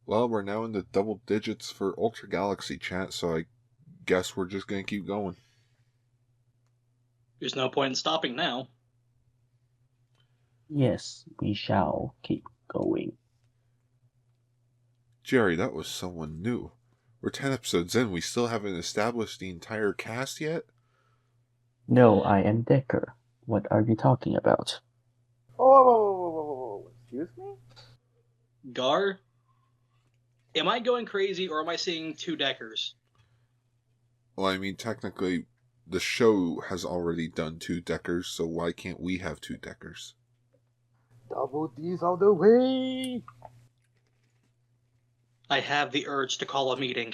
Well, we're now in the double digits for Ultra Galaxy chat, so I guess we're just going to keep going. There's no point in stopping now. Yes, we shall keep going. Jerry, that was someone new. We're 10 episodes in, we still haven't established the entire cast yet? No, I am Decker. What are you talking about? Oh, excuse me? Gar? Am I going crazy or am I seeing two Deckers? Well, I mean, technically, the show has already done 2 Deckers, so why can't we have 2 Deckers? Double D's all the way! I have the urge to call a meeting.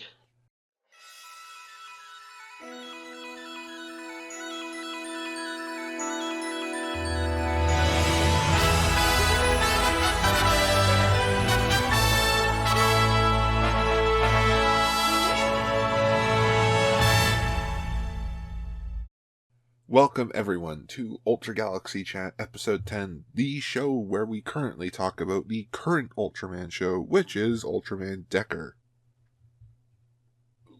Welcome, everyone, to Ultra Galaxy Chat Episode 10, the show where we currently talk about the current Ultraman show, which is Ultraman Decker.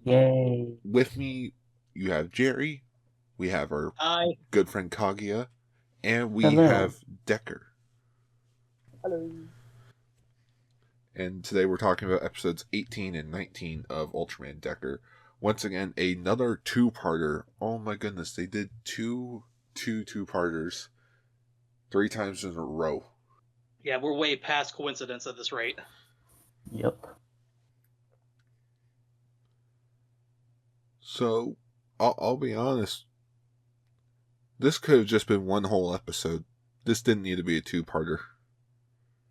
Yay! With me, you have Jerry, we have our good friend Kaguya, and we have Decker. Hello. And today we're talking about episodes 18 and 19 of Ultraman Decker. Once again, another two-parter. Oh my goodness, they did two two-parters 3 times in a row. Yeah, we're way past coincidence at this rate. Yep. So, I'll be honest. This could have just been one whole episode. This didn't need to be a two-parter.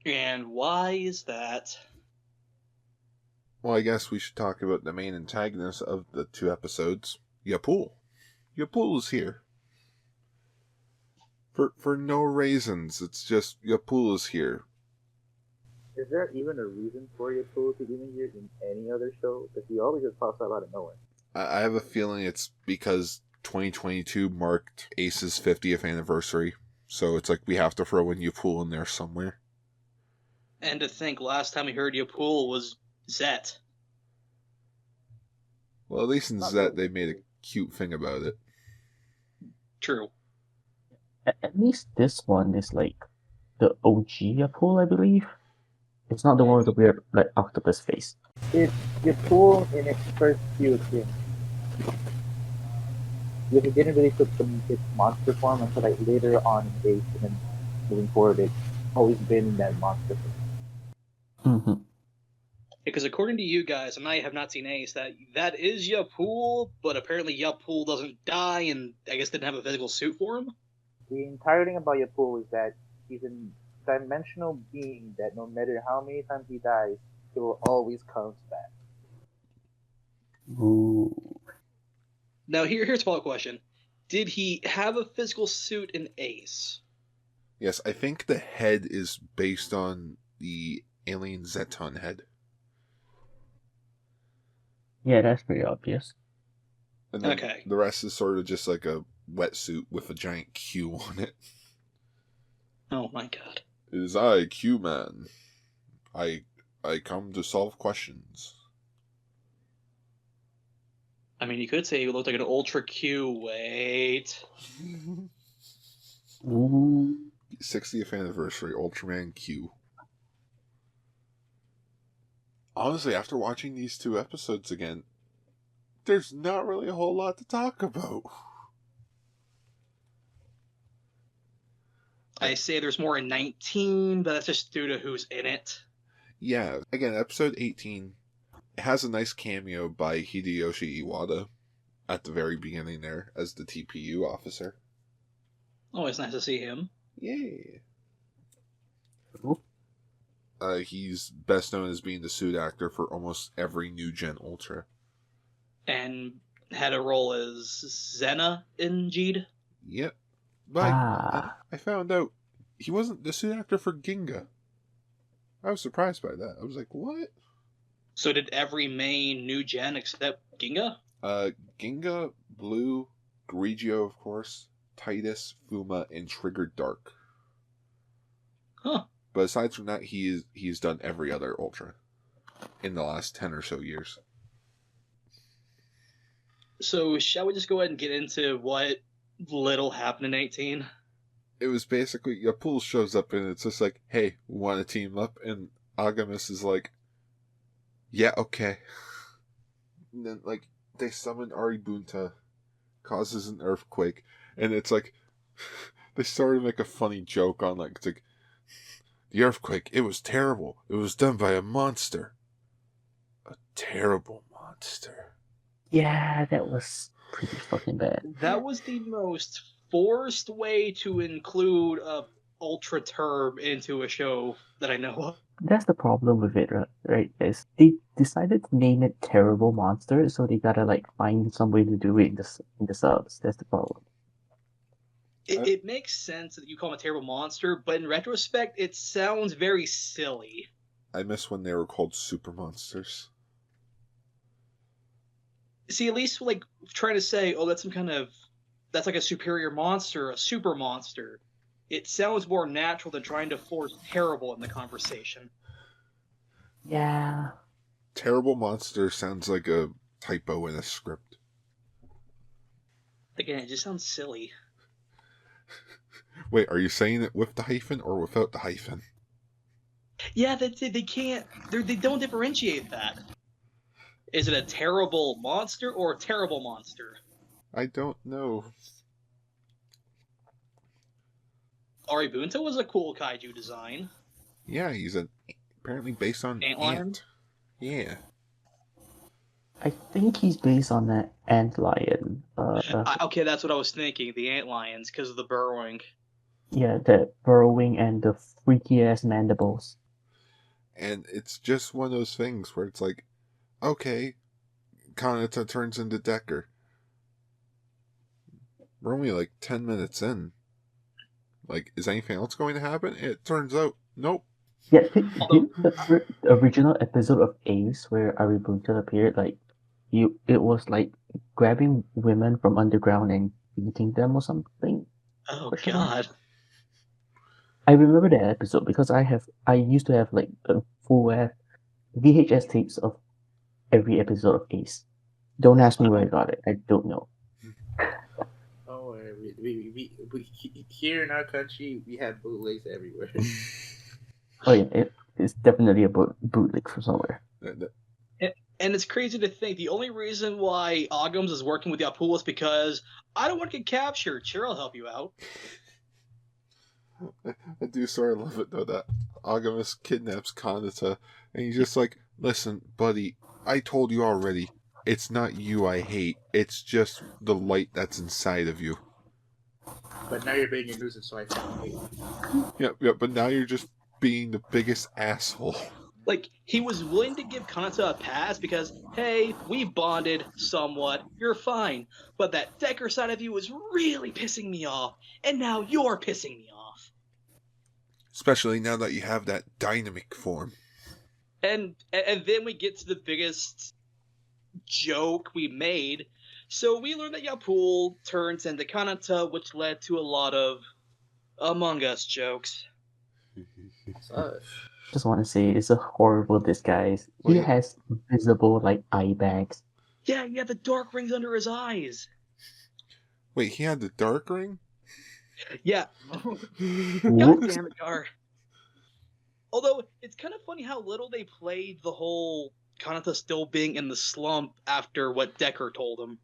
And why is that? Well, I guess we should talk about the main antagonist of the 2 episodes, Yapul. Yapul is here. For no reasons, it's just Yapul is here. Is there even a reason for Yapul to be in here in any other show? Because he always just pops out of nowhere. I have a feeling it's because 2022 marked Ace's 50th anniversary, so it's like we have to throw in Yapul in there somewhere. And to think last time we heard Yapul was Zet. Well, at least in Zet they made a cute thing about it. True. At least this one is like the OG Yapul, I believe. It's not the one with the weird like octopus face. It's Yapul in its first few appearances. Because it didn't really put its monster form until like later on in Ace, and then moving forward, it's always been that monster form. Mm-hmm. Because according to you guys, and I have not seen Ace, that is Yapul, but apparently Yapul doesn't die and I guess didn't have a physical suit for him? The entire thing about Yapul is that he's a dimensional being that no matter how many times he dies, he will always come back. Ooh. Now here's a follow-up question. Did he have a physical suit in Ace? Yes, I think the head is based on the alien Zeton head. Yeah, that's pretty obvious. And then Okay. the rest is sort of just like a wetsuit with a giant Q on it. Oh my god. It is I, Q-Man. I come to solve questions. I mean, you could say he looked like an Ultra Q. Wait. Ooh. 60th anniversary Ultraman Q. Honestly, after watching these 2 episodes again, there's not really a whole lot to talk about. I say there's more in 19, but that's just due to who's in it. Yeah, again, episode 18 has a nice cameo by Hideyoshi Iwata at the very beginning there as the TPU officer. Always nice to see him. Yay. Ooh. He's best known as being the suit actor for almost every new gen Ultra. And had a role as Xena in Jeed. Yep. But I found out he wasn't the suit actor for Ginga. I was surprised by that. I was like, what? So did every main new gen except Ginga? Ginga, Blue, Grigio, of course, Titus, Fuma, and Trigger Dark. Huh. But aside from that, he's done every other Ultra. in the last 10 or so years. So shall we just go ahead and get into what little happened in 18? It was basically, Yapul shows up and it's just like, hey, we want to team up? And Agamis is like, yeah, okay. And then, like, they summon Aribunta, causes an earthquake, and it's like, they started to make a funny joke on, like, it's like, the earthquake, it was terrible. It was done by a monster. A terrible monster. Yeah, that was pretty fucking bad. That was the most forced way to include a ultra term into a show that I know of. That's the problem with it, right? Is they decided to name it Terrible Monster, so they gotta like find some way to do it in the subs. That's the problem. It makes sense that you call him a terrible monster, but in retrospect, it sounds very silly. I miss when they were called super monsters. See, at least like trying to say, oh, that's like a superior monster, a super monster. It sounds more natural than trying to force terrible in the conversation. Yeah. Terrible monster sounds like a typo in a script. Again, it just sounds silly. Wait, are you saying it with the hyphen or without the hyphen? Yeah, they can't. They don't differentiate that. Is it a terrible monster or a terrible monster? I don't know. Aribunta was a cool kaiju design. Yeah, he's apparently based on Antlion? ant. Yeah. I think he's based on that antlion. Okay, that's what I was thinking. The antlions, because of the burrowing. Yeah, the burrowing and the freaky ass mandibles. And it's just one of those things where it's like, okay, Kanata turns into Decker. We're only like 10 minutes in. Like, is anything else going to happen? It turns out, nope. Yeah, didn't the original episode of Ace where Aribunta appeared, like, it was like grabbing women from underground and beating them or something? Oh, Question mark? God. I remember that episode because I used to have like a full VHS tapes of every episode of Ace. Don't ask me where I got it. I don't know. Oh, we here in our country we have bootlegs everywhere. Oh yeah, it's definitely a bootleg from somewhere. And it's crazy to think the only reason why Agams is working with Yapul is because I don't want to get captured. Sure, I'll help you out. I do sort of love it though that Agamis kidnaps Kanata and he's just like, listen, buddy, I told you already, it's not you I hate, it's just the light that's inside of you. But now you're being a nuisance, so I can't hate. Yeah, but now you're just being the biggest asshole. Like, he was willing to give Kanata a pass because, hey, we bonded somewhat, you're fine. But that Decker side of you was really pissing me off, and now you're pissing me off. Especially now that you have that dynamic form. And then we get to the biggest joke we made. So we learned that Yapul turns into Kanata, which led to a lot of Among Us jokes. Just want to say it's a horrible disguise. He Wait. has visible like eye bags. Yeah, he had the dark rings under his eyes. Wait, he had the dark ring? Yeah. Whoops. God damn it, Gar. Although, it's kind of funny how little they played the whole Kanata still being in the slump after what Decker told him.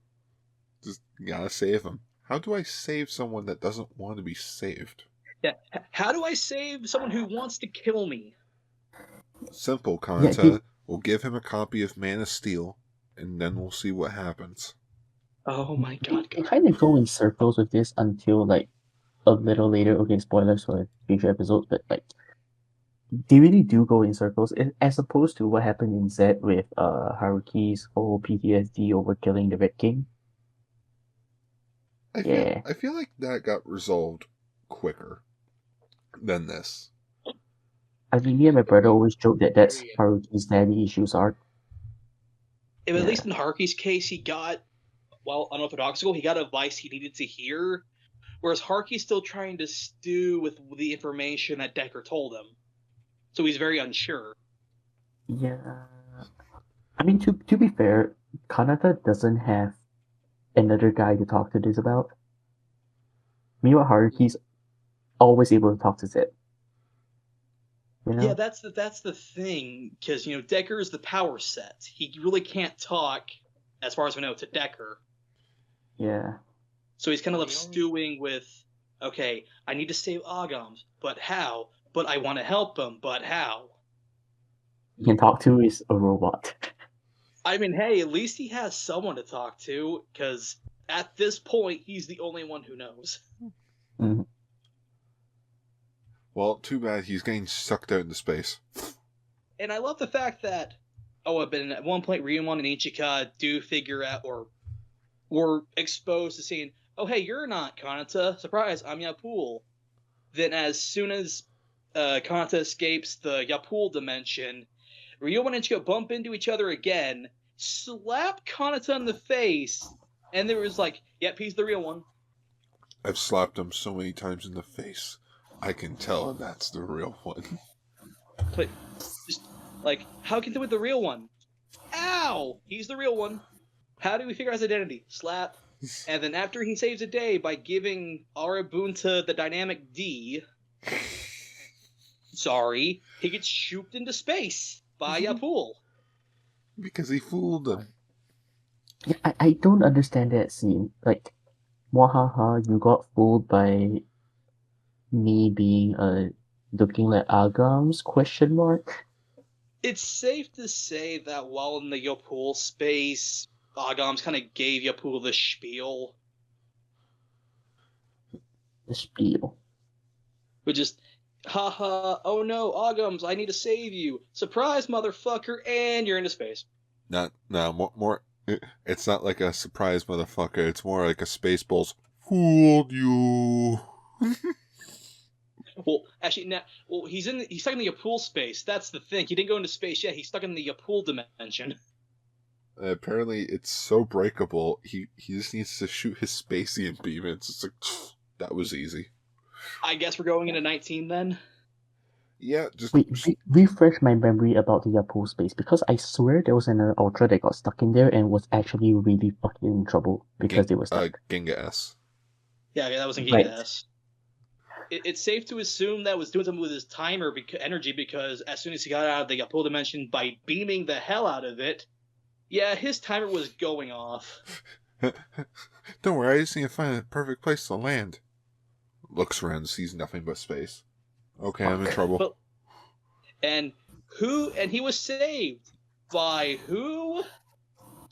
Just gotta save him. How do I save someone that doesn't want to be saved? Yeah. How do I save someone who wants to kill me? Simple, Kanata. We'll give him a copy of Man of Steel, and then we'll see what happens. Oh my god, They Gar. kind of go in circles with this until like a little later. Okay, spoilers for future episodes, but like they really do go in circles, as opposed to what happened in Z with Haruki's whole PTSD over killing the Red King. I feel like that got resolved quicker than this. I mean, me and my brother always joke that that's Haruki's daddy issues arc. At least in Haruki's case, he got, well, unorthodoxical, he got advice he needed to hear, whereas Haruki's still trying to stew with the information that Decker told him. So he's very unsure. Yeah, I mean, to be fair, Kanata doesn't have another guy to talk to this about. Meanwhile, Haruki's always able to talk to Zed. You know? Yeah, that's the thing, because Decker is the power set. He really can't talk, as far as we know, to Decker. Yeah. So he's kind of left stewing with, okay, I need to save Agams, but how? But I want to help him, but how? He can talk to is a robot. I mean, hey, at least he has someone to talk to, because at this point, he's the only one who knows. Mhm. Well, too bad he's getting sucked out into space. And I love the fact that, at one point, Ryumon and Ichika do figure out, or were exposed to seeing, oh, hey, you're not Kanata. Surprise, I'm Yapul. Then as soon as Kanata escapes the Yapul dimension, Ryumon and Ichika bump into each other again, slap Kanata in the face, and there was like, yep, he's the real one. I've slapped him so many times in the face. I can tell that's the real one. But just like, how can they with the real one? Ow! He's the real one. How do we figure out his identity? Slap. And then after he saves a day by giving Arabunta the dynamic D, sorry, he gets shooped into space by Yapul. Because he fooled him. Yeah, I don't understand that scene. Like, wahaha, you got fooled by me being looking like Agams? Question mark. It's safe to say that while in the Yapul space, Agams kind of gave Yapul the spiel. The spiel. Which is, haha, oh no, Agams, I need to save you. Surprise, motherfucker, and you're into space. More. It's not like a surprise motherfucker. It's more like a Spaceballs fooled you. Well, actually, he's stuck in the Yapul space. That's the thing. He didn't go into space yet. He's stuck in the Yapul dimension. Apparently, it's so breakable. He just needs to shoot his Spacian beam. It's like that was easy. I guess we're going into 19 then. Yeah, just Wait, refresh my memory about the Yapul space, because I swear there was an Ultra that got stuck in there and was actually really fucking in trouble because they were stuck. Ginga S. Yeah, that was in Giga Right. S. It's safe to assume that was doing something with his timer energy, because as soon as he got out of the Yapul dimension by beaming the hell out of it, yeah, his timer was going off. Don't worry, I just need to find a perfect place to land. Looks around, sees nothing but space. Okay, I'm in trouble. And he was saved by who?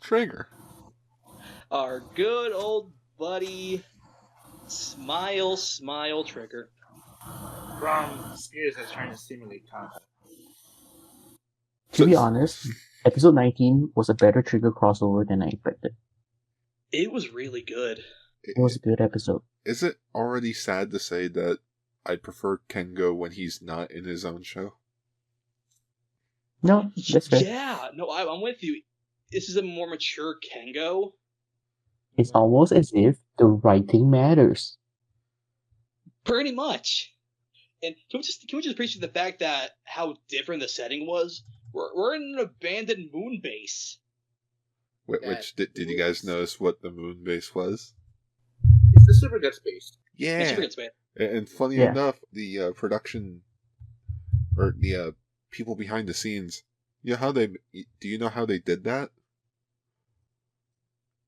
Trigger. Our good old buddy, Smile Trigger. From spirits that's trying to simulate contact. To be honest, episode 19 was a better Trigger crossover than I expected. It was really good. It was a good episode. Is it already sad to say that I prefer Kengo when he's not in his own show? No, that's fair. Yeah, no, I'm with you. This is a more mature Kengo. It's almost as if the writing matters. Pretty much. And can we just appreciate the fact that how different the setting was? We're in an abandoned moon base. Which did you guys notice what the moon base was? It's the Super Gut space. Yeah. It's Super Good Space. And funny Yeah. enough, the production or the people behind the scenes, do you know how they did that?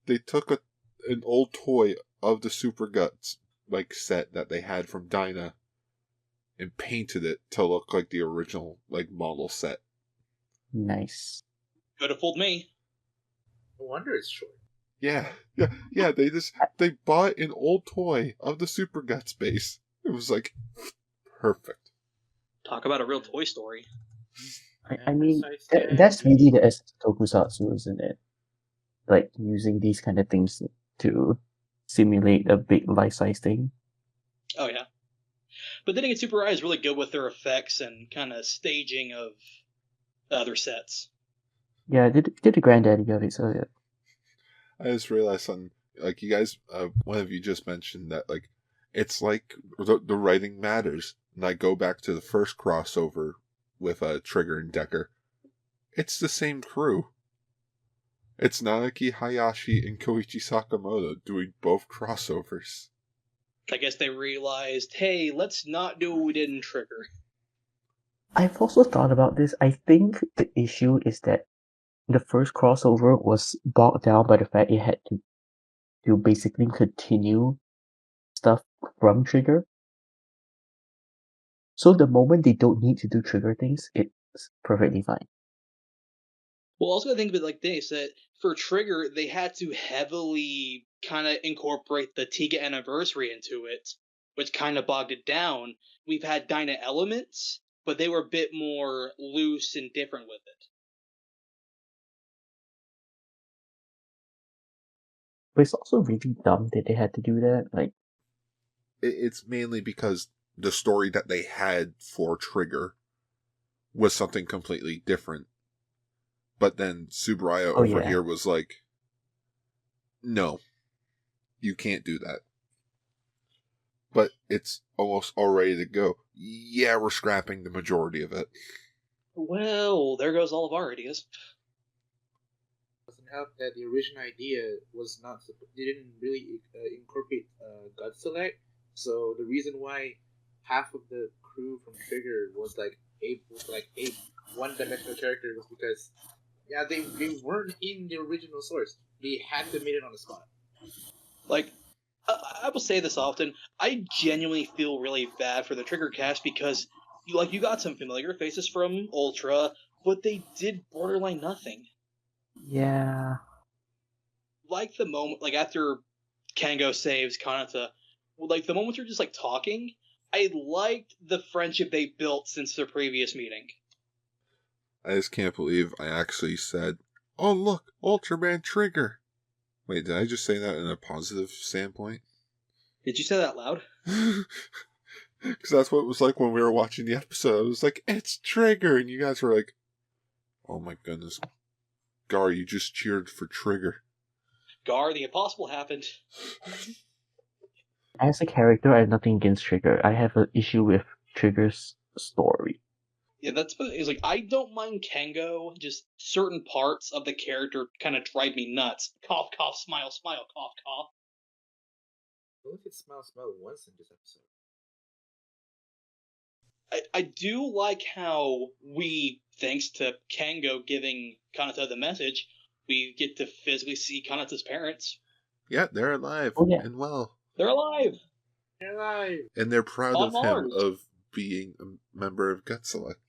They took an old toy of the Super Guts like set that they had from Dyna and painted it to look like the original like model set. Nice. Could have fooled me. No wonder it's short. Yeah. They bought an old toy of the Super Guts base. It was like perfect. Talk about a real Toy Story. I mean, that's really the essence of tokusatsu, isn't it? Like, using these kind of things to simulate a big life-size thing. Oh, yeah. But then again, Super Eye is really good with their effects and kind of staging of other sets. Yeah, did the granddaddy of it, so yeah. I just realized something. Like you guys, one of you just mentioned that like it's like the writing matters. And I go back to the first crossover with Trigger and Decker. It's the same crew. It's Naoki Hayashi and Koichi Sakamoto doing both crossovers. I guess they realized, hey, let's not do what we did in Trigger. I've also thought about this. I think the issue is that the first crossover was bogged down by the fact it had to basically continue stuff from Trigger. So the moment they don't need to do Trigger things, it's perfectly fine. Well, also think of it like this, that for Trigger, they had to heavily kind of incorporate the Tiga anniversary into it, which kind of bogged it down. We've had Dyna elements, but they were a bit more loose and different with it. But it's also really dumb that they had to do that. Like, It's mainly because the story that they had for Trigger was something completely different. But then Tsuburaya over here was like, no, you can't do that. But it's almost all ready to go. Yeah, we're scrapping the majority of it. Well, there goes all of our ideas. Doesn't help that the original idea was not. They didn't really incorporate gut select. So the reason why half of the crew from Trigger was like a one-dimensional character was because they weren't in the original source. They had to make it on the spot. Like, I will say this often, I genuinely feel really bad for the Trigger cast because, you got some familiar faces from Ultra, but they did borderline nothing. yeah. Like the moment, after Kango saves Kanata, the moments you're just, talking, I liked the friendship they built since their previous meeting. I just can't believe I actually said, oh look, Ultraman Trigger. Wait, did I just say that in a positive standpoint? Did you say that loud? Because that's what it was like when we were watching the episode. I was like, it's Trigger! And you guys were like, oh my goodness. Gar, you just cheered for Trigger. Gar, the impossible happened. As a character, I have nothing against Trigger. I have an issue with Trigger's story. Yeah, that's what it's like. I don't mind Kengo, just certain parts of the character kind of drive me nuts. Cough, cough, smile, smile, cough, cough. I only did smile once in this episode. I do like how we, thanks to Kengo giving Kanata the message, we get to physically see Kanata's parents. Yeah, they're alive and well. They're alive! They're alive! And they're proud On of Mars. him of being a member of Gut Select.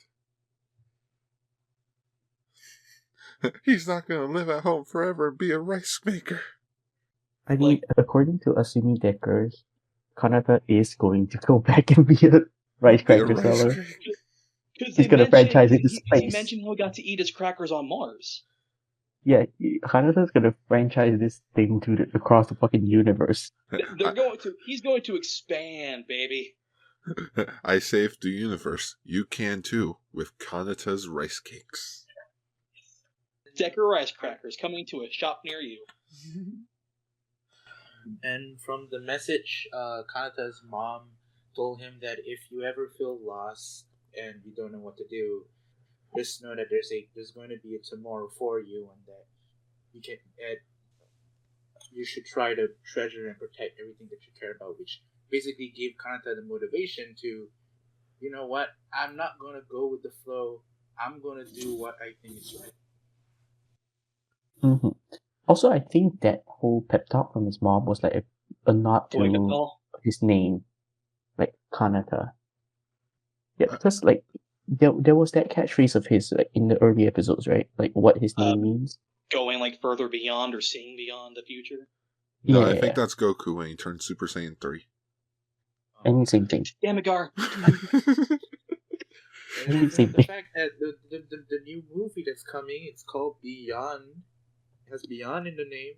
He's not going to live at home forever and be a rice maker. I mean, according to Asumi Decker, Kanata is going to go back and be a rice cracker seller. He's going to franchise it to space. He mentioned how he got to eat his crackers on Mars. Yeah, Kanata's going to franchise this thing across the fucking universe. He's going to expand, baby. I saved the universe. You can too, with Kanata's rice cakes. Decker rice crackers coming to a shop near you. And from the message, Kanata's mom told him that if you ever feel lost and you don't know what to do, just know that there's going to be a tomorrow for you, and that you should try to treasure and protect everything that you care about, which basically gave Kanata the motivation to, you know what, I'm not going to go with the flow. I'm going to do what I think is right. Mm-hmm. Also, I think that whole pep talk from his mom was like a nod to his name, like Kanata. Yeah, because there was that catchphrase of his in the early episodes, right? Like what his name means. Going further beyond or seeing beyond the future. No, I think that's Goku when he turned Super Saiyan 3. And same thing. Damn it, Gar. And the fact that the new movie that's coming, it's called Beyond. It has Beyond in the name.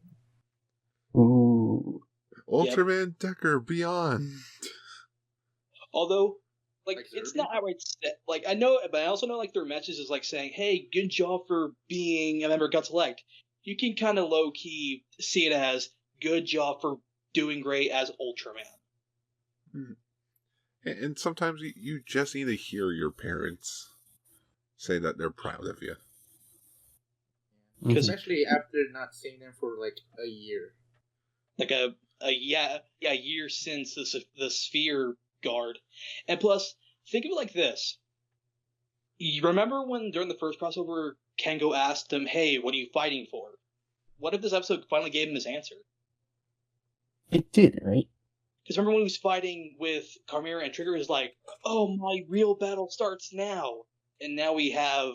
Ooh. Ultraman Decker Beyond. Although, it's not outright set. I know, but I also know, their message is saying, hey, good job for being a member of Gut Select. You can kind of low-key see it as good job for doing great as Ultraman. Mm-hmm. And sometimes you just need to hear your parents say that they're proud of you. Because especially after not seeing them for like a year. like a year since the Sphere Guard, and plus think of it like this. You remember when during the first crossover, Kengo asked him, "Hey, what are you fighting for?" What if this episode finally gave him his answer? It did, right? Because remember when he was fighting with Chimera and Trigger is like, "Oh, my real battle starts now," and now we have.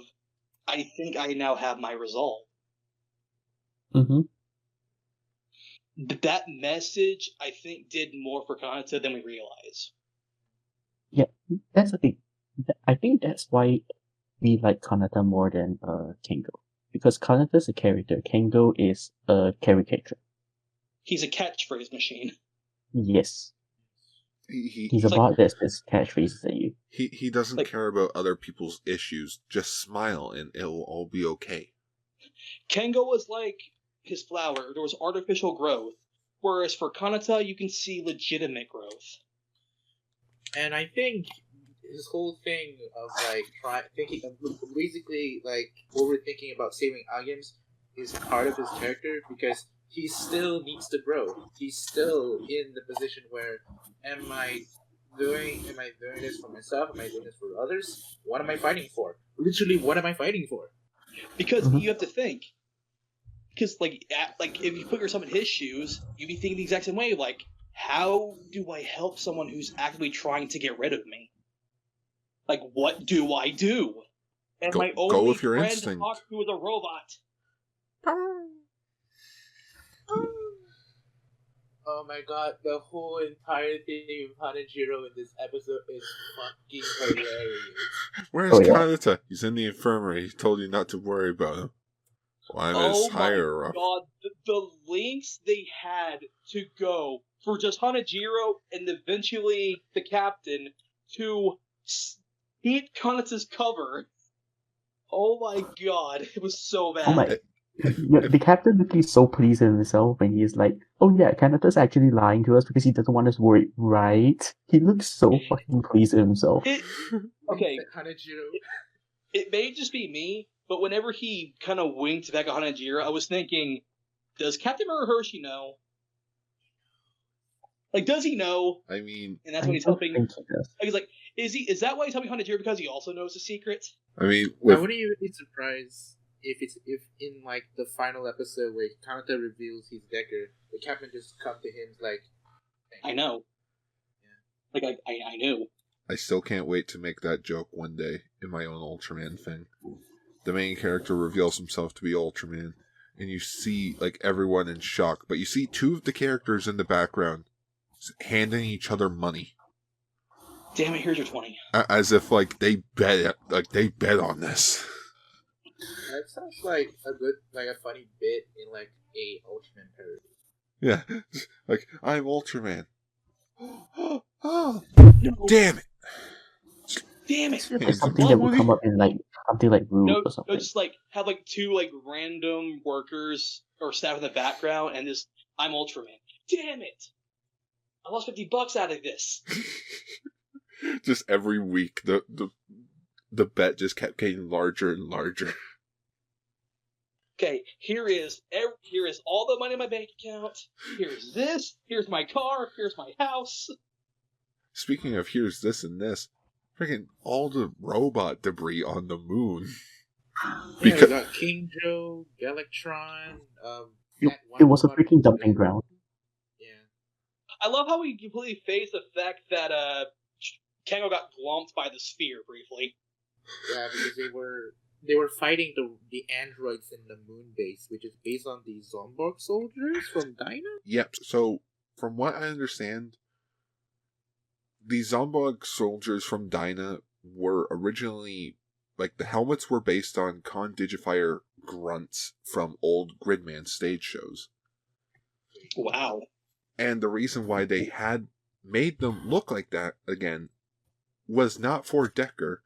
I think I now have my resolve. Mm-hmm. That message, I think, did more for Kanata than we realize. Yeah, that's the thing. I think that's why we like Kanata more than Kengo. Because Kanata's a character, Kengo is a caricature. He's a catchphrase machine. Yes. He's a like- bot that spits catchphrases at you. He doesn't Like- care about other people's issues. Just smile and it'll all be okay. Kengo was like his flower. There was artificial growth. Whereas for Kanata, you can see legitimate growth. And I think his whole thing of like thinking of basically like overthinking about saving Agams is part of his character because he still needs to grow. He's still in the position where am I doing this for myself? Am I doing this for others? What am I fighting for? Literally, what am I fighting for? Because Mhm. you have to think. Because like if you put yourself in his shoes, you'd be thinking the exact same way. Like, how do I help someone who's actively trying to get rid of me? Like, what do I do? And Go- my go only with your friend instinct. to talk to is a robot. Oh my god, the whole entire thing of Hanajiro in this episode is fucking hilarious. Where's Oh, yeah. Kanata? He's in the infirmary. He told you not to worry about him. Well, I'm his higher up. God, the links they had to go for just Hanajiro and eventually the captain to eat Kanata's cover. Oh my god, it was so bad. Oh my. Yeah, the captain looking so pleased in himself when he's like, oh yeah, Kanata's actually lying to us because he doesn't want us worried, right? He looks so fucking pleased in himself. Okay, Hanajiro. it may just be me, but whenever he kind of winked back at Hanajiro, I was thinking, does Captain Murahershi know? Like, does he know? I mean, And that's when he's I don't helping. think he does. Like, he's like, is that why he's helping Hanajiro because he also knows the secret? I with wouldn't even be surprised if in like the final episode where Kanata reveals he's Decker, the captain just come to him like, I know. Yeah. Like, I knew. I still can't wait to make that joke one day in my own Ultraman thing. The main character reveals himself to be Ultraman, and you see like everyone in shock, but you see two of the characters in the background handing each other money, Damn it! Here's your 20. as if like they bet on this. That sounds like a funny bit in like a Ultraman parody. Yeah, like I'm Ultraman. Oh, No, damn it! damn it! Like Hands something that would money. come up in like something like Rude No, or something. no, just like have like two like random workers or staff in the background, and just I'm Ultraman. Damn it! I lost $50 out of this. Just every week, the bet just kept getting larger and larger. Okay, here is all the money in my bank account. Here's this. Here's my car. Here's my house. Speaking of here's this and this, freaking all the robot debris on the moon. Yeah, Because- we got King Joe, Galactron. It was a freaking dumping ground. Yeah. I love how we completely phased the fact that Kengo got glumped by the sphere briefly. Yeah, because they were fighting the androids in the moon base, which is based on the Zomborg soldiers from Dyna. Yep, so from what I understand, the Zombog soldiers from Dyna were originally, like, the helmets were based on Condigifier grunts from old Gridman stage shows. Wow. And the reason why they had made them look like that again was not for Decker,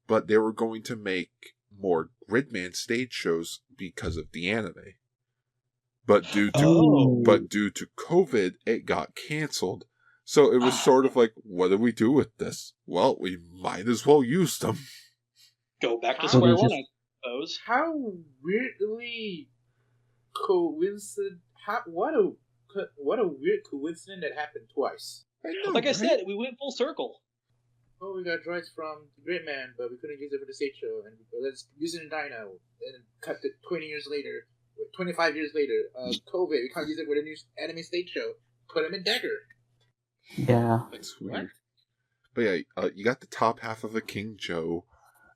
but they were going to make more Gridman stage shows because of the anime. But due to COVID, it got canceled. So it was sort of like, what do we do with this? Well, we might as well use them. Go back to How square they one. just- suppose. How weirdly coincident! What a weird coincidence that happened twice. I know, Like I right? said, we went full circle. Oh, we got droids from the Great Man, but we couldn't use it for the stage show, and let's use it in Dino. And cut to 20 years later, 25 years later, COVID, we can't use it for the new anime stage show. Put him in Decker. Yeah. That's weird. But yeah, you got the top half of a King Joe.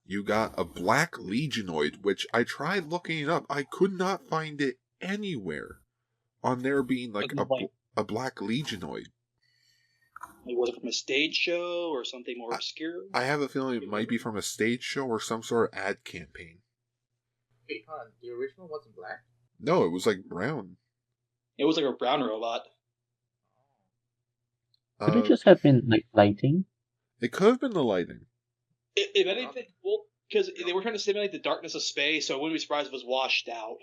You got a Black Legionoid, which I tried looking it up. I could not find it anywhere on there being like a Black Legionoid. Was it from a stage show or something more obscure? I have a feeling it might be from a stage show or some sort of ad campaign. Wait, hold on. The original wasn't black? No, it was like brown. It was like a brown robot. Could it just have been like lighting? It could have been the lighting. If anything, well, because they were trying to simulate the darkness of space, so I wouldn't be surprised if it was washed out.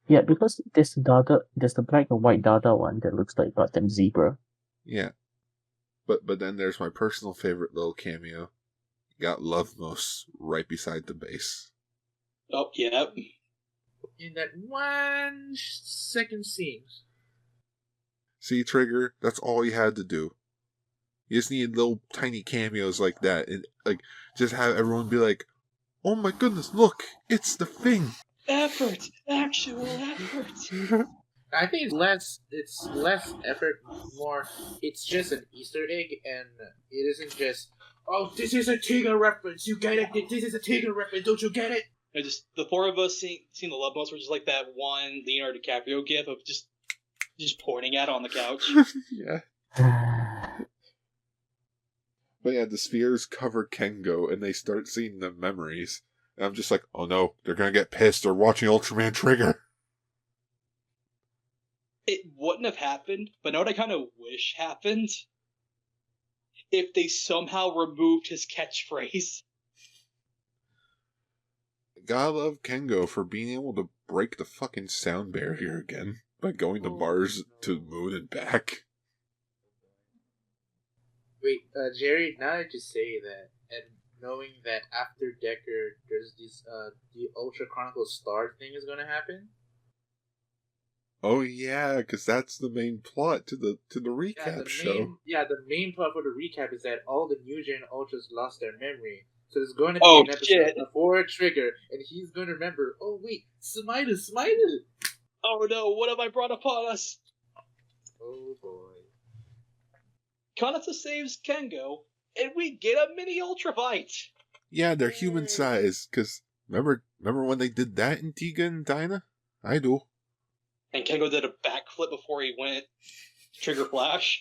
Yeah, because there's the black and white Dada one that looks like goddamn zebra. Yeah. But then there's my personal favorite little cameo. Got Lovemos right beside the base. Oh, yeah. In that 1 second scene. See, Trigger, that's all you had to do. You just need little tiny cameos like that, and like just have everyone be like, "Oh my goodness, look, it's the thing." Effort, actual effort. I think it's less effort, more it's just an Easter egg, and it isn't just, oh, this is a Tiger reference, you get it? This is a Tiger reference, don't you get it? And just the four of us seeing the Love Boats were just like that one Leonardo DiCaprio gif of just pointing at it on the couch. Yeah. But yeah, the spheres cover Kengo, and they start seeing the memories. And I'm just like, oh no, they're gonna get pissed. They're watching Ultraman Trigger. It wouldn't have happened, but know what I kind of wish happened? If they somehow removed his catchphrase. Gotta love Kengo for being able to break the fucking sound barrier again by going to Mars to the moon and back. Wait, Jerry, now that you say that, and knowing that after Decker, there's this, the Ultra Chronicles Star thing is gonna happen? Oh yeah, because that's the main plot to the recap show. The main plot for the recap is that all the New Gen Ultras lost their memory. So there's going to be an episode before Trigger, and he's going to remember, oh wait, Smiter! Oh no, what have I brought upon us? Oh boy. Kanata saves Kengo, and we get a mini Ultra Fight! Yeah, they're human size, because remember when they did that in Tiga and Dinah? I do. And Kengo did a backflip before he went Trigger Flash.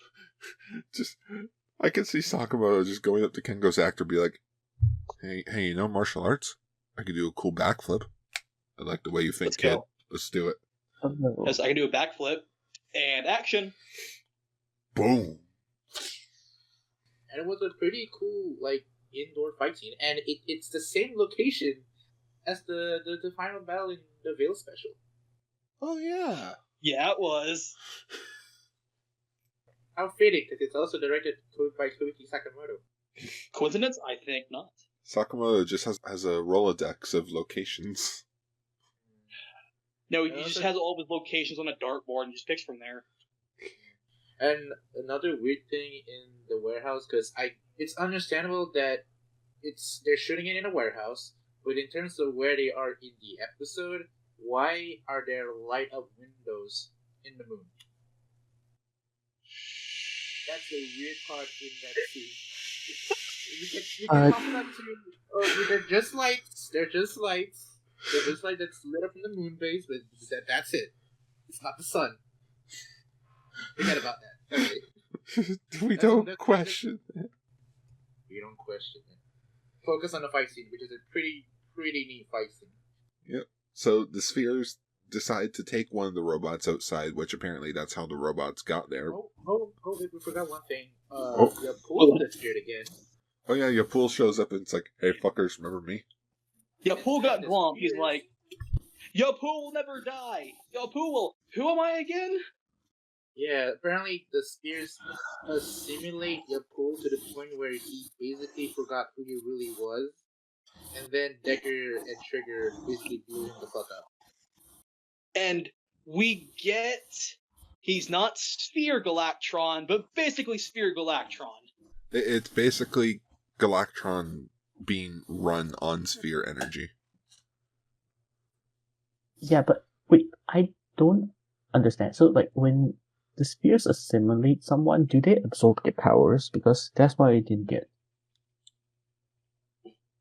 I can see Sakamoto just going up to Kengo's actor and be like, hey, you know martial arts? I could do a cool backflip. I like the way you think, kid. Let's do it. Yes, I can do a backflip. And action. Boom. And it was a pretty cool, indoor fight scene. And it's the same location as the final battle in the Veil special. Oh, yeah. Yeah, it was. How fitting, because it's also directed by Koichi Sakamoto. Coincidence? I think not. Sakamoto just has a Rolodex of locations. No, he just has all of his locations on a dartboard and just picks from there. And another weird thing in the warehouse, because it's understandable that they're shooting it in a warehouse, but in terms of where they are in the episode, why are there light up windows in the moon? That's a weird part in that scene. You can talk about too. They're just lights. They're just lights that's lit up in the moon base, but that's it. It's not the sun. Forget about that. Okay. We don't question it. We don't question it. Focus on the fight scene, which is a pretty neat fight scene. Yep. So the spheres decide to take one of the robots outside, which apparently that's how the robots got there. Oh, we forgot one thing. Yapul disappeared again. Oh yeah, Yapul shows up and it's like, hey fuckers, remember me? Yapul got glump. He's like, Yapul will never die. Yapul who am I again? Yeah, apparently the spheres simulate Yapul to the point where he basically forgot who he really was. and then Decker and Trigger basically blew him the fuck up. And we get he's not Sphere Galactron, but basically Sphere Galactron. It's basically Galactron being run on sphere energy. Yeah, but wait, I don't understand. So, like, when the spheres assimilate someone, do they absorb their powers? Because that's what I didn't get.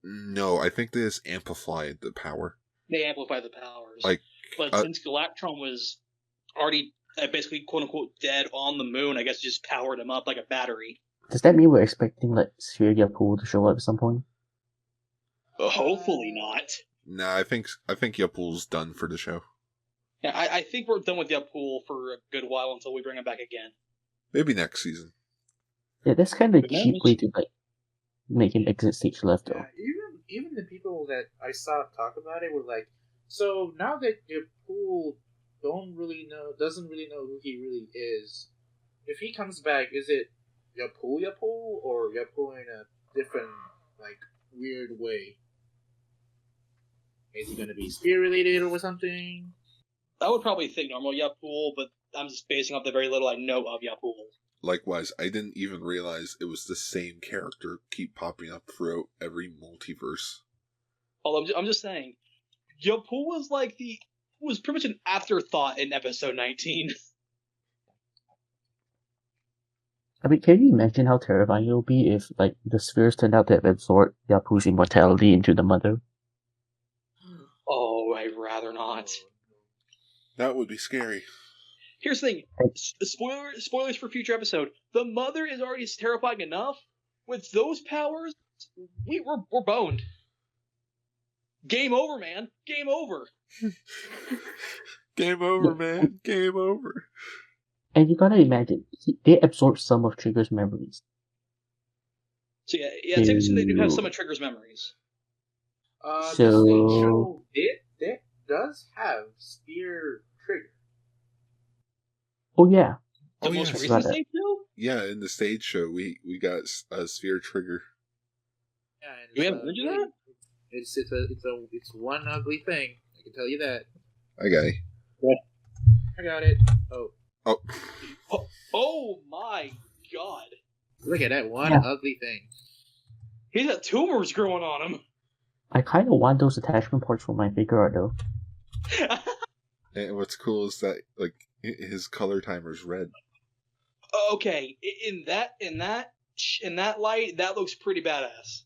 No, I think they just amplify the power. They amplify the powers. Like, but since Galactron was already basically quote unquote dead on the moon, I guess it just powered him up like a battery. Does that mean we're expecting, like, Sphere Yapul to show up at some point? Hopefully not. Nah, I think Yapul's done for the show. Yeah, I think we're done with Yapul for a good while until we bring him back again. Maybe next season. Yeah, that's kind of a Who cheap knows? way to, like, make him exit stage left, though. Yeah, even the people that I saw talk about it were like, so now that your pool doesn't really know who he really is, if he comes back, is it Yapul or Yapul in a different, like, weird way? Is he gonna be spear related or something? I would probably think normal Yapul, but I'm just basing off the very little I know of Yapul. Likewise, I didn't even realize it was the same character keep popping up throughout every multiverse. Although I'm just saying, Yapul was pretty much an afterthought in episode 19. I mean, can you imagine how terrifying it would be if, like, the spheres turned out to have absorbed Yapul's immortality into the mother? Oh, I'd rather not. That would be scary. Here's the thing. Spoilers for future episode. The mother is already terrifying enough. With those powers, we're boned. Game over, man. Game over. Game over, man. Game over. And you gotta imagine, they absorb some of Trigger's memories. So yeah, take assume they do have some of Trigger's memories. The So- stage show it does have Spear Trigger. Oh, yeah. The Oh, most yes. recent Right. stage show? Yeah, in the stage show, we got a sphere trigger. Yeah, and Do we have footage of that? It's one ugly thing. I can tell you that. I got it. I got it. Oh, Oh, Oh my god. look at that one Yeah. ugly thing. He's got tumors growing on him. I kind of want those attachment ports for my figure art, though. and what's cool is that like his color timer's red. Okay, in that light, that looks pretty badass.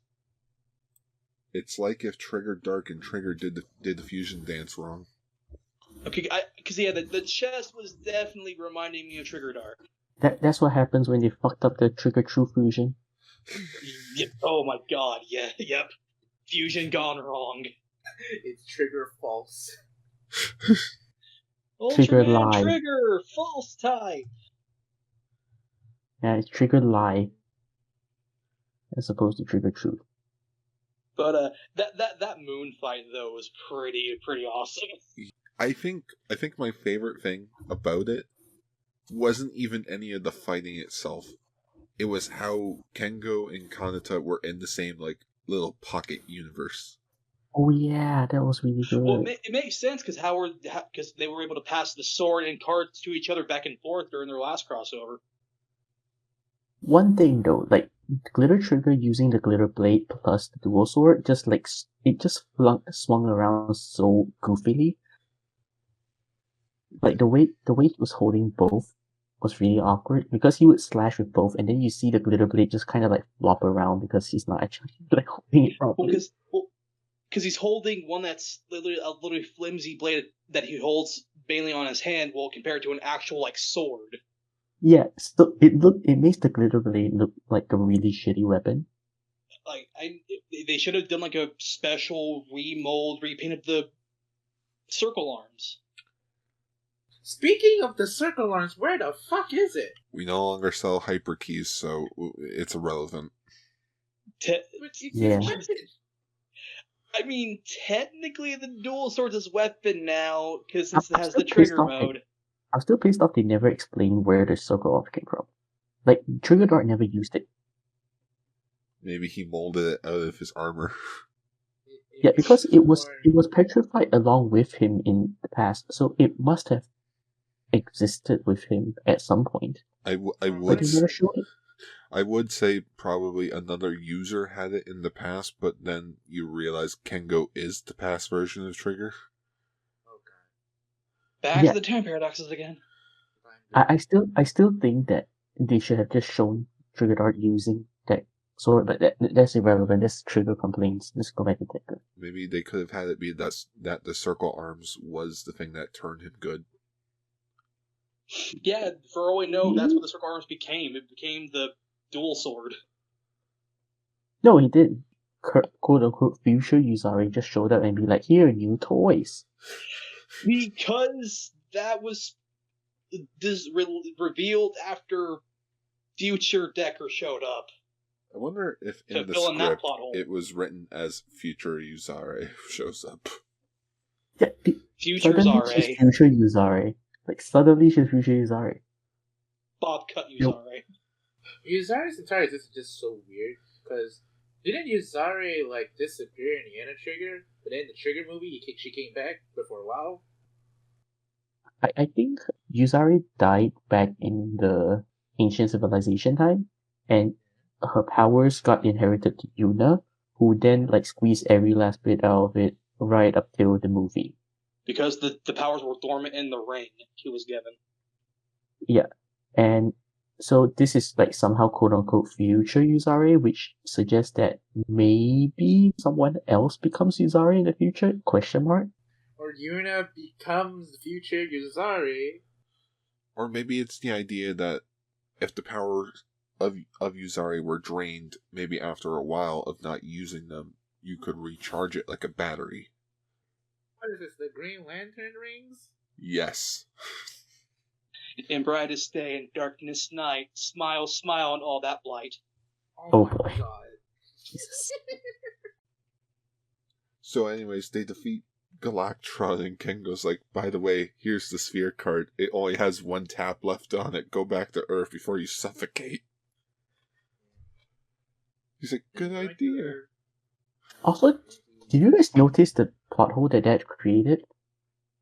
It's like if Trigger Dark and Trigger did the fusion dance wrong. Okay, because yeah, the chest was definitely reminding me of Trigger Dark. That's what happens when they fucked up the Trigger True Fusion. Yep. Oh my god, yeah, yep. Fusion gone wrong. It's Trigger false. Trigger Ultraman lie. Trigger, false type. Yeah, it's Trigger Lie. As opposed to Trigger Truth. But that moon fight though was pretty awesome. I think my favorite thing about it wasn't even any of the fighting itself. It was how Kengo and Kanata were in the same like little pocket universe. Oh yeah, that was really good. Well, it makes sense because because they were able to pass the sword and cards to each other back and forth during their last crossover. One thing though, like Glitter Trigger using the glitter blade plus the dual sword, just like it just swung around so goofily. Like the way he was holding both was really awkward because he would slash with both, and then you see the glitter blade just kind of like flop around because he's not actually like holding it properly. Because he's holding one that's literally a little flimsy blade that he holds mainly on his hand, well, compared to an actual like sword. Yeah, so it makes the glitter blade look like a really shitty weapon. Like they should have done like a special repaint of the circle arms. Speaking of the circle arms, where the fuck is it? We no longer sell hyper keys, so it's irrelevant. Yeah. I mean, technically the dual swords is weapon now because I'm it has still the trigger pissed off mode. I'm still pissed off they never explained where the circle off came from. Like Trigger Dart never used it. Maybe he molded it out of his armor. Yeah, because it was Unicorn. petrified along with him in the past, so it must have existed with him at some point. I But they would never showed it. I would say probably another user had it in the past, but then you realize Kengo is the past version of Trigger. Oh god. Back Yeah. to the time paradoxes again. I still think that they should have just shown Trigger Dart using that sword, but that's irrelevant. That's Trigger complaints. Let's go back to Decker. Maybe they could have had it be that the circle arms was the thing that turned him good. Yeah, for all we know, that's what the circle arms became. It became the dual sword. No, he did. Quote unquote future Yuzari just showed up and be like, here, new toys. Because that was revealed after future Decker showed up. I wonder if To in the fill in that script plot hole. it was written as future Yuzare shows up. Yeah, Future suddenly Zare. she's future Yuzari. Like, suddenly she's future Yuzari. Bob cut Nope. Yuzare. Yuzare's entire existence is just so weird, because didn't Yuzare, like, disappear in the end of Trigger? But in the Trigger movie, she came back before a while? I think Yuzari died back in the ancient civilization time, and her powers got inherited to Yuna, who then like squeezed every last bit out of it right up till the movie. Because the powers were dormant in the ring he was given. Yeah, and so this is like somehow quote unquote future Yuzari, which suggests that maybe someone else becomes Yuzari in the future? Question mark. Or Yuna becomes the future Yuzari. Or maybe it's the idea that if the powers of Yuzari were drained, maybe after a while of not using them, you could recharge it like a battery. What is this, the Green Lantern rings? Yes. In brightest day and darkness night, smile, smile, and all that blight. Oh my boy. god. Jesus. So anyways, they defeat Galactron, and Ken goes like, by the way, here's the sphere card. It only has one tap left on it. Go back to Earth before you suffocate. He's like, good idea. Also, did you guys notice the plot hole that created?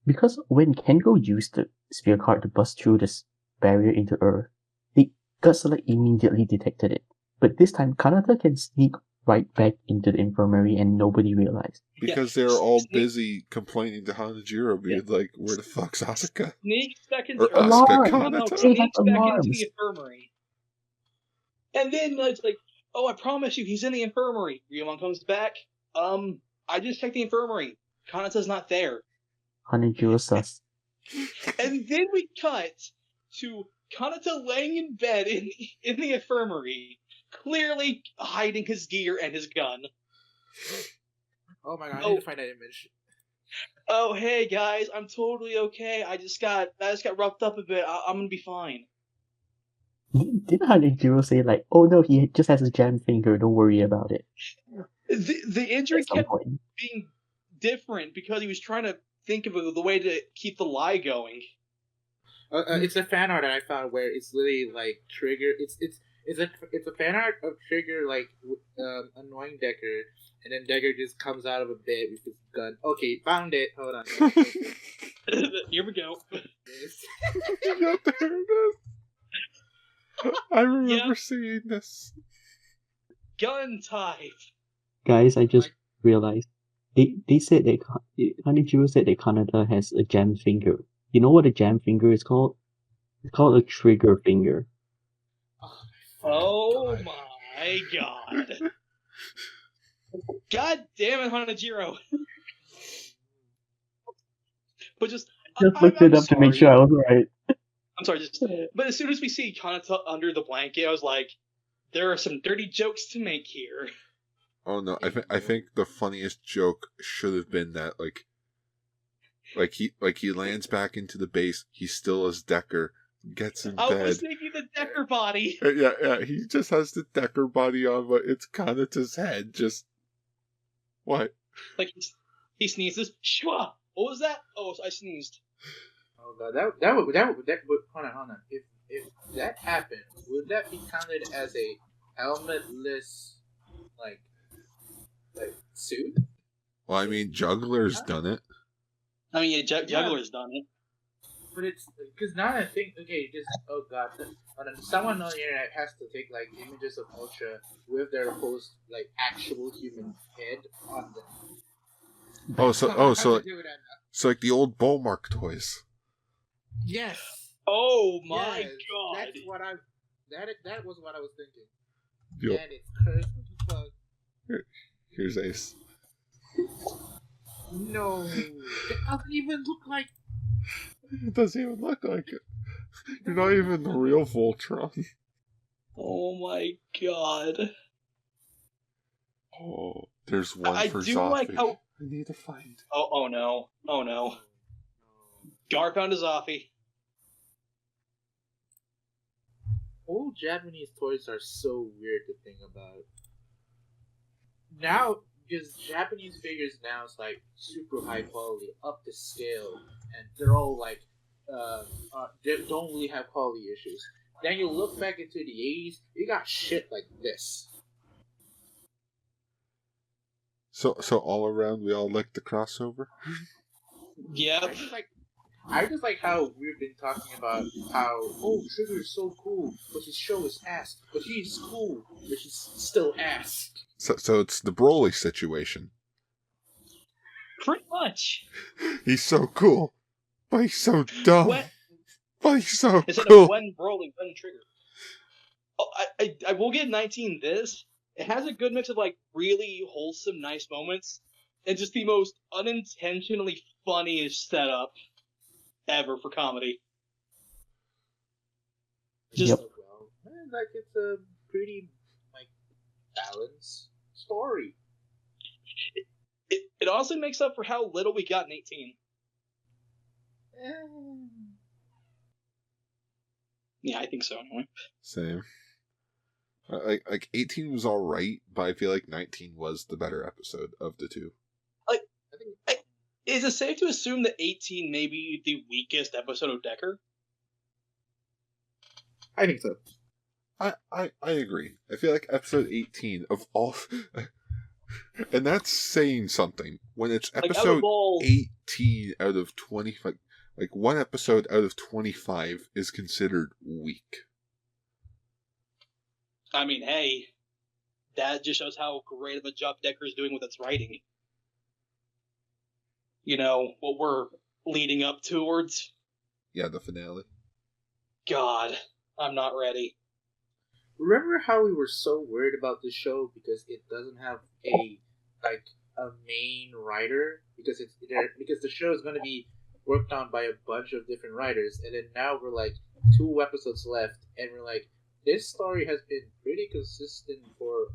Because when Kengo used the sphere card to bust through this barrier into Earth, the God Select immediately detected it. But this time, Kanata can sneak right back into the infirmary and nobody realized. Because they were all busy complaining to Hanajiro, being like, where the fuck's Asuka? Sneaks back into Or Earth, Asuka somehow Kanata? sneaks back into alarms. the infirmary. And then it's like, oh, I promise you, he's in the infirmary. Ryumon comes back. I just checked the infirmary. Kanata's not there. Hanajiro sus. And then we cut to Kanata laying in bed in the infirmary, clearly hiding his gear and his gun. Oh my god, I need to find that image. Oh, hey guys, I'm totally okay. I just got roughed up a bit. I'm gonna be fine. Didn't Hanajiro say like, oh no, he just has a jammed finger, don't worry about it? The injury At some kept point. being different because he was trying to think of the way to keep the lie going. It's a fan art that I found where it's literally like Trigger. It's a fan art of Trigger like annoying Decker, and then Decker just comes out of a bed with his gun. Okay, found it. Hold on. Here we go. Yeah, there it is. I remember seeing this. Gun type. Guys, I just realized they said that Hanajiro said that Kanata has a jammed finger. You know what a jammed finger is called? It's called a trigger finger. Oh my god. God damn it, Hanajiro. But just Looked it up to make sure I was right. I'm sorry, but as soon as we see Kanata under the blanket, I was like, there are some dirty jokes to make here. Oh no, I think the funniest joke should have been that like he lands back into the base, he still is Decker, gets in bed. I was thinking the Decker body. Yeah, he just has the Decker body on, but it's Kanata's head, just... What? Like, he sneezes, shwa! What was that? Oh, I sneezed. Oh god, that would hold on. If that happened, would that be counted as a helmetless like suit? Well, I mean, Juggler's done it. I mean, yeah, Juggler's done it. But it's because now I think, okay, just oh god, someone on the internet has to take like images of Ultra with their host like actual human head on them. So like the old Bullmark toys. Yes. Oh my Yes, god! That's what I. That was what I was thinking. Yep. And it's cursed as fuck. Here's Ace. No, it doesn't even look like. It doesn't even look like it. You're not even the real Voltron. Oh my god! Oh, there's one I for do Zoffy. like how. I need to find. Oh no! Oh no! Gar found a Zoffy. Old Japanese toys are so weird to think about. Now, because Japanese figures now is like super high quality, up to scale, and they're all like, they don't really have quality issues. Then you look back into the 80s, you got shit like this. So all around, we all like the crossover. Yep. I just like how we've been talking about how Trigger is so cool, but his show is ass. But he's cool, but he's still ass. So it's the Broly situation. Pretty much. He's so cool, but he's so dumb. But he's so Instead cool. of one Broly, one Trigger. Oh, I will give 19 this. It has a good mix of like really wholesome, nice moments, and just the most unintentionally funniest setup ever for comedy. Just Yep. Like it's a pretty like balanced story. it also makes up for how little we got in 18. Yeah, I think so anyway. Same. Like 18 was all right, but I feel like 19 was the better episode of the two. Is it safe to assume that 18 may be the weakest episode of Decker? I think so. I agree. I feel like episode 18 of all... and that's saying something. When it's episode 18 out of 25... Like, one episode out of 25 is considered weak. I mean, hey, that just shows how great of a job Decker's doing with its writing. You know, what we're leading up towards. Yeah, the finale. God, I'm not ready. Remember how we were so worried about this show because it doesn't have a main writer because the show is going to be worked on by a bunch of different writers, and then now we're like 2 episodes left, and we're like, this story has been pretty consistent for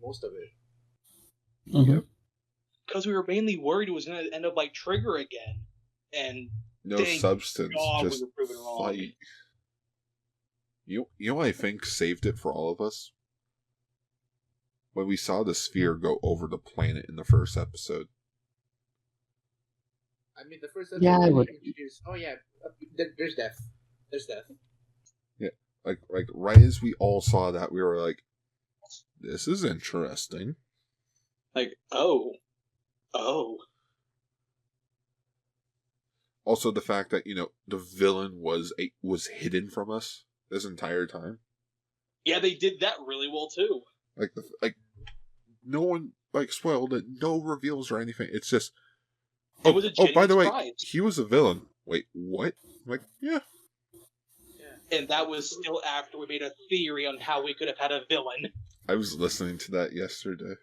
most of it. Mm-hmm. Yep. Because we were mainly worried it was going to end up like Trigger again, and No substance, God, just we were proven wrong. fight. You know what I think saved it for all of us? When we saw the sphere go over the planet in the first episode. I mean, the first episode Yeah, I would. introduced. Oh yeah, there's death. There's death. Yeah, like right as we all saw that, we were like, "This is interesting." Like, oh. Also, the fact that the villain was hidden from us this entire time. Yeah, they did that really well too. Like no one spoiled it. No reveals or anything. It's just. It was a genuine by the way, surprise. he was a villain. Wait, what? Like, yeah. And that was still after we made a theory on how we could have had a villain. I was listening to that yesterday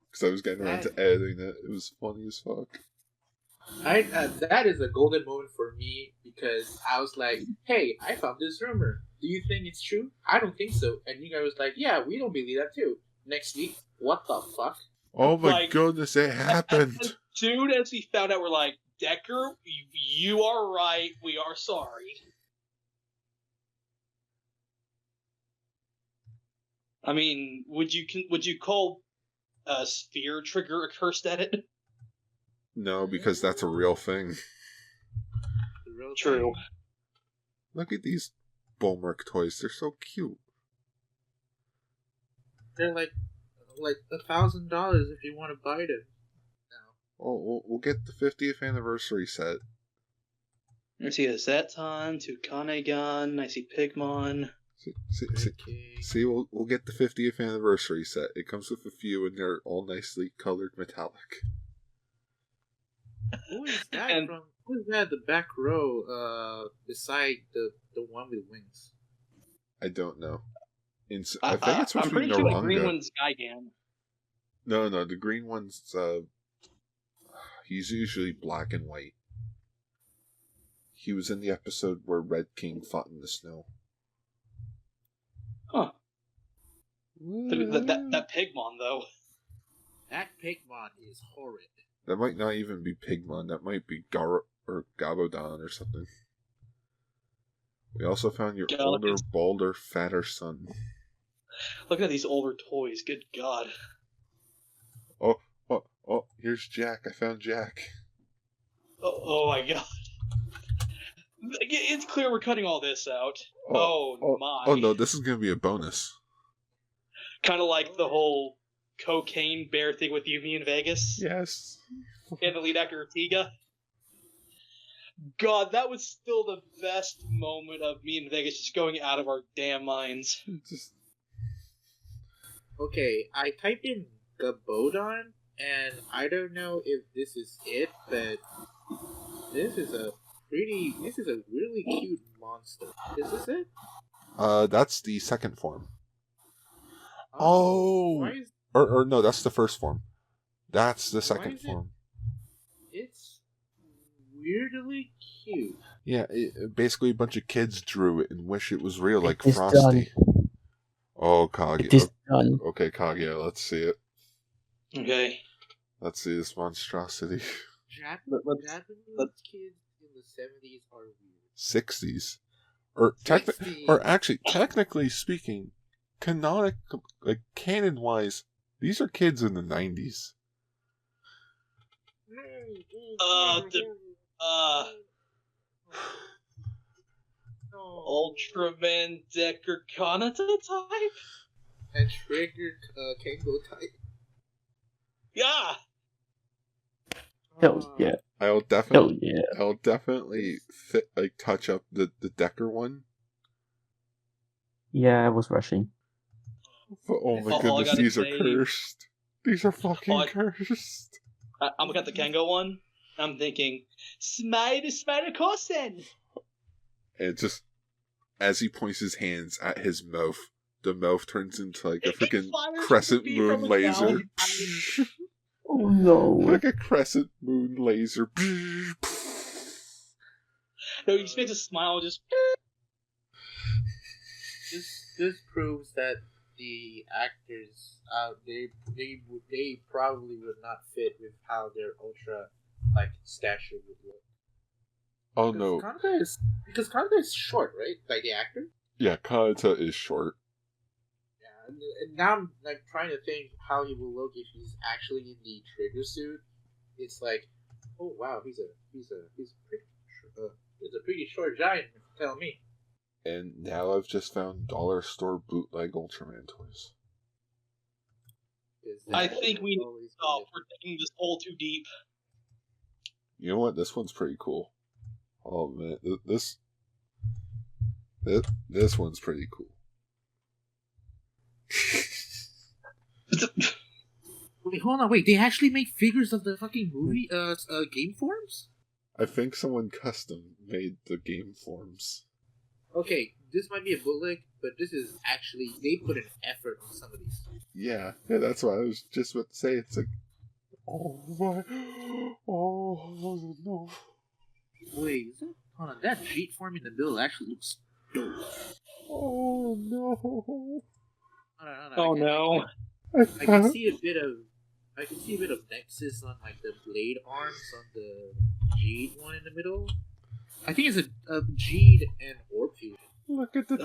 because I was getting around to editing it. It was funny as fuck. That is a golden moment for me because I was like, "Hey, I found this rumor. Do you think it's true? I don't think so." And you guys was like, "Yeah, we don't believe that too." Next week, what the fuck? Oh my goodness, it happened. As soon as we found out, we're like, Decker, you are right. We are sorry. I mean, would you call Sphere Trigger a cursed edit? No, because that's a real thing. True. Look at these Bullmark toys. They're so cute. They're like $1,000 if you want to buy them. Oh, we'll get the 50th anniversary set. I see a Zeton, Tukanegon, I see Pigmon. See, we'll get the 50th anniversary set. It comes with a few, and they're all nicely colored metallic. Who is that from? Who is that? The back row, beside the one with wings. I don't know. I think it's supposed I'm to be pretty sure the green Naranga. one's Gigan. No, the green one's he's usually black and white. He was in the episode where Red King fought in the snow. Huh. That Pigmon, though. That Pigmon is horrid. That might not even be Pigmon. That might be or Gabodon or something. We also found your older, balder, fatter son. Look at these older toys. Good God. Oh, here's Jack. I found Jack. Oh my God. It's clear we're cutting all this out. Oh my. Oh no, this is going to be a bonus. Kind of like the whole cocaine bear thing with Yumi in Vegas. Yes. And the lead actor Ortega. God, that was still the best moment of me in Vegas just going out of our damn minds. Okay, I typed in Gabodon, and I don't know if this is it, but this is a really cute monster. Is this it? That's the second form. Why is, or no, that's the first form. That's the second form. It's weirdly cute. Yeah, basically a bunch of kids drew it and wish it was real, like It is Frosty. done. Oh, Kaguya. It is done. Okay, Kaguya, let's see it. Okay. Let's see this monstrosity. Japanese kids in the 70s are weird. 60s. Technically speaking, canon-wise, these are kids in the 90s. Ultraman Decker Kanata type? And Trigger Kengo type? Yeah! Hell yeah. I'll definitely touch up the Decker one. Yeah, I was rushing. But oh my goodness, these are cursed. These are fucking cursed. I'm looking at the Kengo one. I'm thinking, Spider Kosen! And just as he points his hands at his mouth, the mouth turns into like a freaking crescent moon laser. Oh no. Like a crescent moon laser. No, he just makes a smile, just. This proves that the actors, they probably would not fit with how their ultra stature would look. Oh no! Because Kanata is short, right? Like the actor. Yeah, Kanata is short. Yeah, and now I'm trying to think how he will look if he's actually in the Trigger suit. It's like, oh wow, he's a pretty short giant. Tell me. And now I've just found dollar store bootleg Ultraman toys. I think we need to stop. We're taking this hole too deep. You know what? This one's pretty cool. Oh man, this one's pretty cool. Wait, hold on. Wait, they actually make figures of the fucking movie, game forms? I think someone custom made the game forms. Okay, this might be a bootleg, but this is actually, they put an effort on some of these. Yeah, that's what I was just about to say. It's like, oh my, oh no. Wait, hold on, that Jeet form in the middle actually looks dope. Oh no. Hold on, oh no. I can see a bit of Nexus on the blade arms on the Jeet one in the middle. I think it's a Jeet and Orpheus. Look at the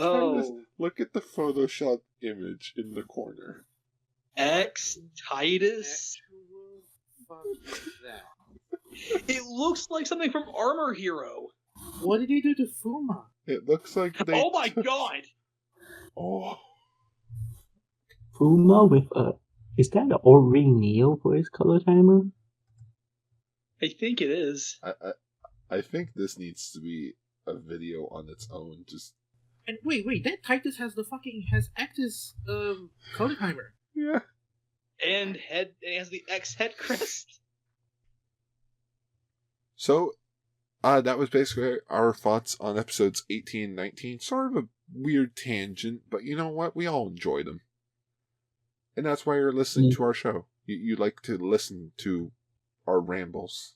look at the Photoshop image in the corner. Titus. Fuck is that? It looks like something from Armor Hero. What did they do to Fuma? It looks like they. Oh my god! Oh. Fuma with is that an O-ring Neo for his color timer? I think it is. I think this needs to be a video on its own. Just And wait, that Titus has Actus Kolikheimer. yeah. And it has the X head crest. So, that was basically our thoughts on episodes 18 and 19. Sort of a weird tangent, but you know what? We all enjoyed them. And that's why you're listening to our show. You like to listen to our rambles.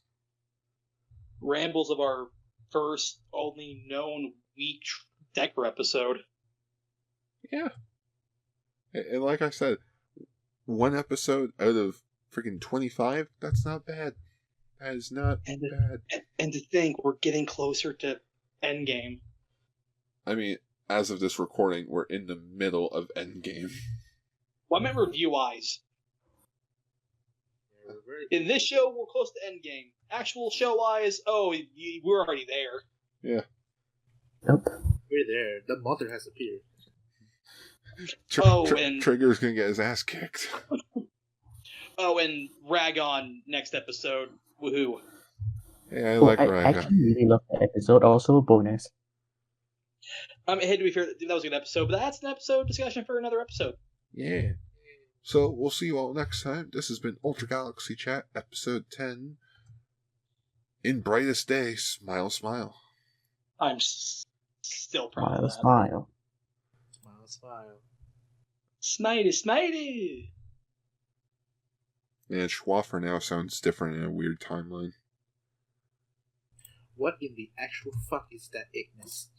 Rambles of our first only known weak Decker episode. Yeah. And like I said, one episode out of freaking 25, that's not bad. That is not bad. And to think, we're getting closer to Endgame. I mean, as of this recording, we're in the middle of Endgame. Well, I meant review-wise. In this show, we're close to Endgame. Actual show-wise, we're already there. Yeah. Yep. We're there. The mother has appeared. And Trigger's gonna get his ass kicked. And Ragon next episode. Woohoo. Yeah, I like I Ragon. actually really love the episode. Also, bonus. Hey, to be fair, that was a good episode, but that's an episode discussion for another episode. Yeah. So, we'll see you all next time. This has been Ultra Galaxy Chat, episode 10. In brightest day, smile, smile. I'm still proud of that. Smile. Smile, smile. Smitey, Smitey! And Schwaffer now sounds different in a weird timeline. What in the actual fuck is that Ignis?